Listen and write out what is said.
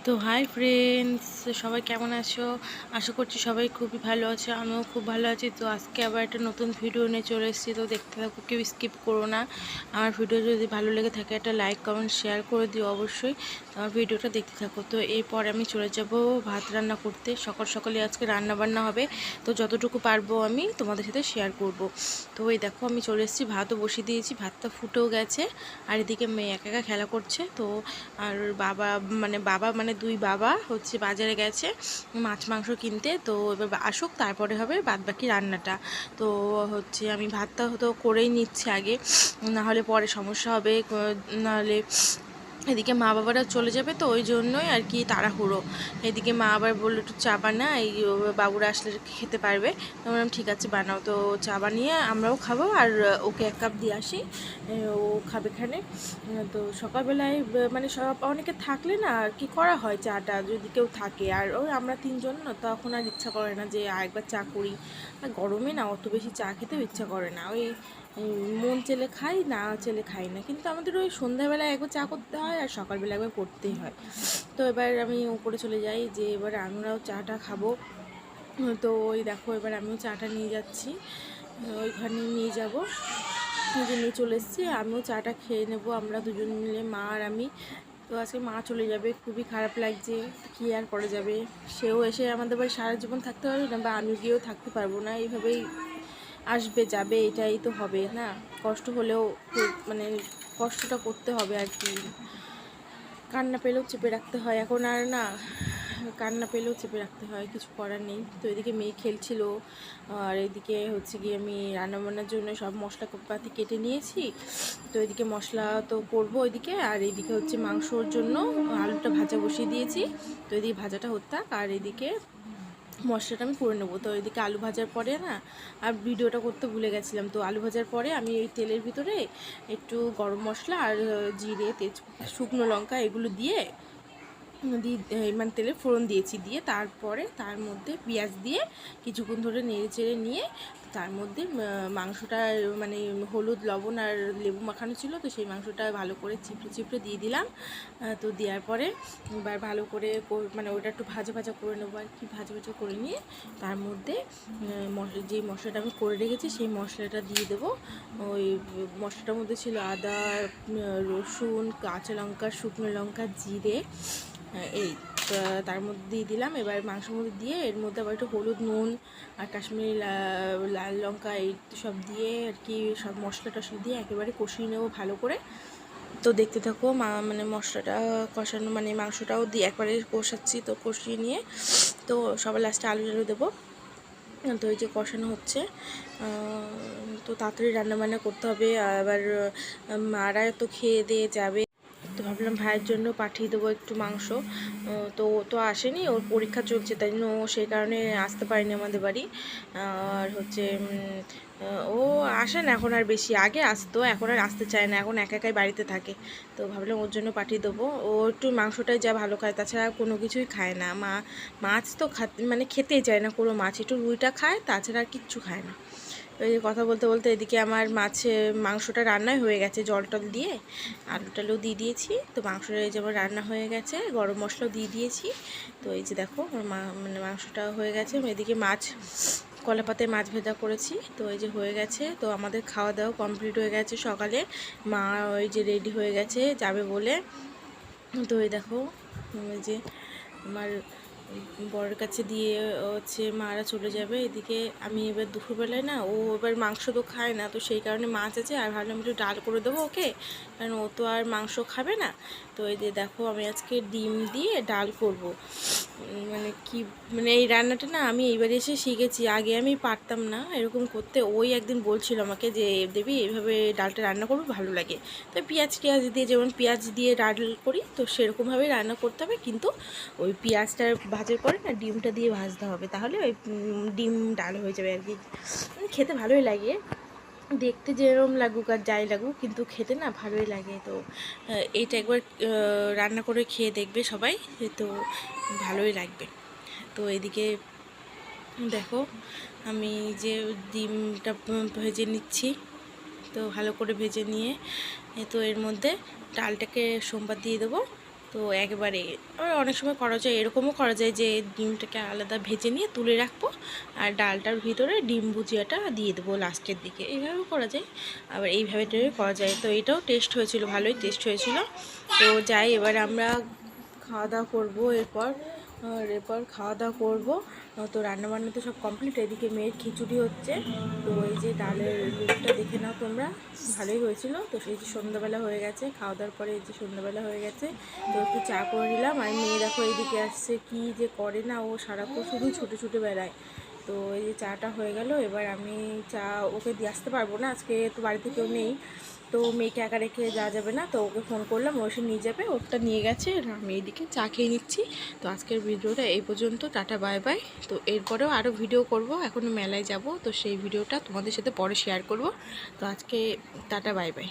তো hi friends, সবাই কেমন আছো? আশা করছি সবাই খুবই ভালো আছে, আমিও খুব ভালো আছি। তো আজকে আবার একটা নতুন ভিডিও নিয়ে চলে এসেছি। তো দেখতে থাকো, কেউ স্কিপ করো না। আমার ভিডিও যদি ভালো লেগে থাকে একটা লাইক কমেন্ট শেয়ার করে দিও অবশ্যই। তো আমার ভিডিওটা দেখতে থাকো। তো এরপর আমি চলে যাব ভাত রান্না করতে। সকাল সকালে আজকে রান্না বান্না হবে, তো যতটুকু পারবো আমি তোমাদের সাথে শেয়ার করব। তো এই দেখো, আমি চলে এসেছি, ভাতও বসিয়ে দিয়েছি, ভাতটা ফুটেও গেছে। আর এদিকে মেয়ে একা একা খেলা করছে। তো আর বাবা মানে দুই বাবা হচ্ছে বাজারে গেছে মাছ মাংস কিনতে। তো এবার আসুক, তারপরে হবে বাদবাকি রান্নাটা। তো হচ্ছে আমি ভাতটা তো করেই নিচ্ছি আগে, না হলে পরে সমস্যা হবে। নাহলে এদিকে মা বাবারা চলে যাবে, তো ওই জন্যই আর কি তাড়াহুড়ো। এদিকে মা আবার বললো একটু চা বানা, এই বাবুরা আসলে খেতে পারবে। তো বললাম ঠিক আছে বানাও। তো চা বানিয়ে আমরাও খাবো, আর ওকে এক কাপ দিয়ে আসি, ও খাবে খানে। তো সকালবেলায় মানে সব অনেকে থাকলে না আর কি করা হয়, চাটা যদি কেউ থাকে। আর ওই আমরা তিনজন না, তখন আর ইচ্ছা করে না যে আরেকবার চা করি। আর গরমে না অত বেশি চা খেতেও ইচ্ছা করে না, ওই মন চেলে খাই, না চেলে খাই না। কিন্তু আমাদের ওই সন্ধ্যাবেলায় একবার চা করতে হয়, আর সকালবেলা একবার করতেই হয়। তো এবার আমি উপরে চলে যাই, যে এবার আমরাও চাটা খাবো। তো ওই দেখো, এবার আমিও চাটা নিয়ে যাচ্ছি, ওইখানে নিয়ে যাব। নিজে নিয়ে চলে এসেছি, আমিও চাটা খেয়ে নেব, আমরা দুজন মিলে, মা আর আমি। তো আজকে মা চলে যাবে, খুবই খারাপ লাগছে। কী আর করা যাবে, সেও এসে আমাদের বাড়ি সারা জীবন থাকতে পারবে না, বা আমি গিয়েও থাকতে পারবো না। এইভাবেই আসবে যাবে, এটাই তো হবে না। কষ্ট হলেও মানে কষ্টটা করতে হবে আর কি। কান্না পেলেও চেপে রাখতে হয় এখন, আর না কান্না পেলেও চেপে রাখতে হয়, কিছু করার নেই। তো এদিকে মেয়ে খেলছিল, আর এদিকে হচ্ছে গিয়ে আমি রান্নাবান্নার জন্য সব মশলাপাতি কেটে নিয়েছি। তো এদিকে মশলা তো করবো ওইদিকে, আর এইদিকে হচ্ছে মাংসর জন্য আলুটা ভাজা বসিয়ে দিয়েছি। তো এদিকে ভাজাটা হতো, আর এদিকে মশলাটা আমি করে নেবো। তো এদিকে আলু ভাজার পরে না, আর ভিডিওটা করতে ভুলে গেছিলাম। তো আলু ভাজার পরে আমি এই তেলের ভিতরে একটু গরম মশলা আর জিরে, শুকনো লঙ্কা এগুলো দিয়ে মানে তেলে ফোড়ন দিয়েছি, দিয়ে তারপরে তার মধ্যে পেঁয়াজ দিয়ে কিছুক্ষণ ধরে নেড়ে চেড়ে নিয়ে তার মধ্যে মাংসটা মানে হলুদ লবণ আর লেবু মাখানো ছিল, তো সেই মাংসটা ভালো করে চিপড়ে চিপড়ে দিয়ে দিলাম। তো দেওয়ার পরে এবার ভালো করে মানে ওটা একটু ভাজা ভাজা করে নেবো আর কি। ভাজা ভাজা করে নিয়ে তার মধ্যে যে মশলাটা আমি করে রেখেছি সেই মশলাটা দিয়ে দেবো। ওই মশলাটার মধ্যে ছিল আদা, রসুন, কাঁচা লঙ্কা, শুকনো লঙ্কা, জিরে, এই তার মধ্যে দিয়ে দিলাম। এবার মাংসের মধ্যে দিয়ে এর মধ্যে আবার একটু হলুদ, নুন আর কাশ্মীরি লাল লঙ্কা এই সব দিয়ে আর কি, সব মশলা টশলা দিয়ে একেবারে কষিয়ে নেবো ভালো করে। তো দেখতে থাকো, মানে মশলাটা কষানো, মানে মাংসটাও দিয়ে একবারে কষাচ্ছি। তো কষিয়ে নিয়ে তো সবার লাস্টে আলু টালু দেবো। তো এই যে কষানো হচ্ছে, তো তাড়াতাড়ি রান্নাবান্না করতে হবে। আবার মারা তো খেয়ে দিয়ে যাবে, তো ভাবলাম ভাইয়ের জন্য পাঠিয়ে দেবো একটু মাংস। তো ও তো আসেনি, ওর পরীক্ষা চলছে, তাই জন্য ও সেই কারণে আসতে পারেনি আমাদের বাড়ি। আর হচ্ছে ও আসে না এখন আর বেশি, আগে আসতো, এখন আর আসতে চায় না, এখন একা একাই বাড়িতে থাকে। তো ভাবলাম ওর জন্য পাঠিয়ে দেবো। ও একটু মাংসটাই যা ভালো খায়, তাছাড়া কোনো কিছুই খায় না। মাছ তো মানে খেতেই চায় না কোনো মাছ, একটু রুইটা খায়, তাছাড়া আর কিচ্ছু খায় না। ওই কথা বলতে বলতে এদিকে আমার মাংসটা রান্নাই হয়ে গেছে, জল টল দিয়ে আলু টালু দিয়ে দিয়েছি। তো মাংসটা এই যে আমার রান্না হয়ে গেছে, গরম মশলাও দিয়ে দিয়েছি। তো এই যে দেখো আমার মানে মাংসটা হয়ে গেছে। এদিকে কলা পাতায় মাছ ভাজা করেছি, তো এই যে হয়ে গেছে। তো আমাদের খাওয়া দাওয়া কমপ্লিট হয়ে গেছে সকালে। মা ওই যে রেডি হয়ে গেছে যাবে বলে। তো এই দেখো, ওই যে আমার বরের কাছে দিয়ে হচ্ছে মারা চলে যাবে। এদিকে আমি এবার দুপুরবেলায় না, ও এবার মাংস তো খায় না, তো সেই কারণে মাছ আছে, আর ভাবলাম একটু ডাল করে দেবো ওকে, কারণ ও তো আর মাংস খাবে না। তো এই যে দেখো, আমি আজকে ডিম দিয়ে ডাল করব। মানে কি, মানে এই রান্নাটা না আমি এইবার এসে শিখেছি, আগে আমি পারতাম না এরকম করতে। ওই একদিন বলছিল আমাকে যে দেবী এইভাবে ডালটা রান্না করবো, ভালো লাগে। তো পেঁয়াজ দিয়ে, যেমন পেঁয়াজ দিয়ে ডাল করি, তো সেরকমভাবেই রান্না করতে হবে। কিন্তু ওই পেঁয়াজটা ভাজার পরে না ডিমটা দিয়ে ভাজতে হবে, তাহলে ওই ডিম ডাল হয়ে যাবে আর কি। খেতে ভালোই লাগে, দেখতে যেরকম লাগুক আর যাই লাগুক, কিন্তু খেতে না ভালোই লাগে। তো এইটা একবার রান্না করে খেয়ে দেখবে সবাই, তো ভালোই লাগবে। তো এদিকে দেখো, আমি যে ডিমটা ভেজে নিচ্ছি, তো ভালো করে ভেজে নিয়ে তো এর মধ্যে ডালটাকে সোমবার দিয়ে দেবো। তো একেবারে আবার অনেক সময় করা যায়, এরকমও করা যায় যে ডিমটাকে আলাদা ভেজে নিয়ে তুলে রাখবো আর ডালটার ভিতরে ডিম ভুজিয়াটা দিয়ে দেবো লাস্টের দিকে, এইভাবেও করা যায়। আবার এইভাবে করা যায়। তো এটাও টেস্ট হয়েছিল, ভালোই টেস্ট হয়েছিল। তো যাই, এবার আমরা খাওয়া দাওয়া করবো। এরপর খাওয়া দাওয়া করবো। তো রান্নাবান্না তো সব কমপ্লিট। এদিকে মেয়ের খিচুড়ি হচ্ছে। তো এই যে ডালের লুকটা দেখে নাও তোমরা, ভালোই হয়েছিল। তো সেই যে সন্ধ্যাবেলা হয়ে গেছে, খাওয়া দাওয়ার পরে এই যে সন্ধ্যাবেলা হয়ে গেছে। তো একটু চা করে নিলাম। আর মেয়ে দেখো এইদিকে আসছে, কি যে করে না ও, সারাক্ষণ শুধু ছুটে ছুটে বেড়ায়। তো এই যে চাটা হয়ে গেল। এবার আমি চা ওকে দিয়ে আসতে পারবো না, আজকে তো বাড়িতে কেউ নেই। তো মেয়েকে একা রেখে যাওয়া যাবে না, তো ওকে ফোন করলাম, ও এসে নিয়ে যাবে। ওটা নিয়ে গেছে, আর আমি এইদিকে চা খেয়ে নিচ্ছি। তো আজকের ভিডিওটা এই পর্যন্ত, টাটা বাই বাই। তো এরপরেও আরও ভিডিও করব, এখন মেলায় যাব, তো সেই ভিডিওটা তোমাদের সাথে পরে শেয়ার করব। তো আজকে টাটা বাই বাই।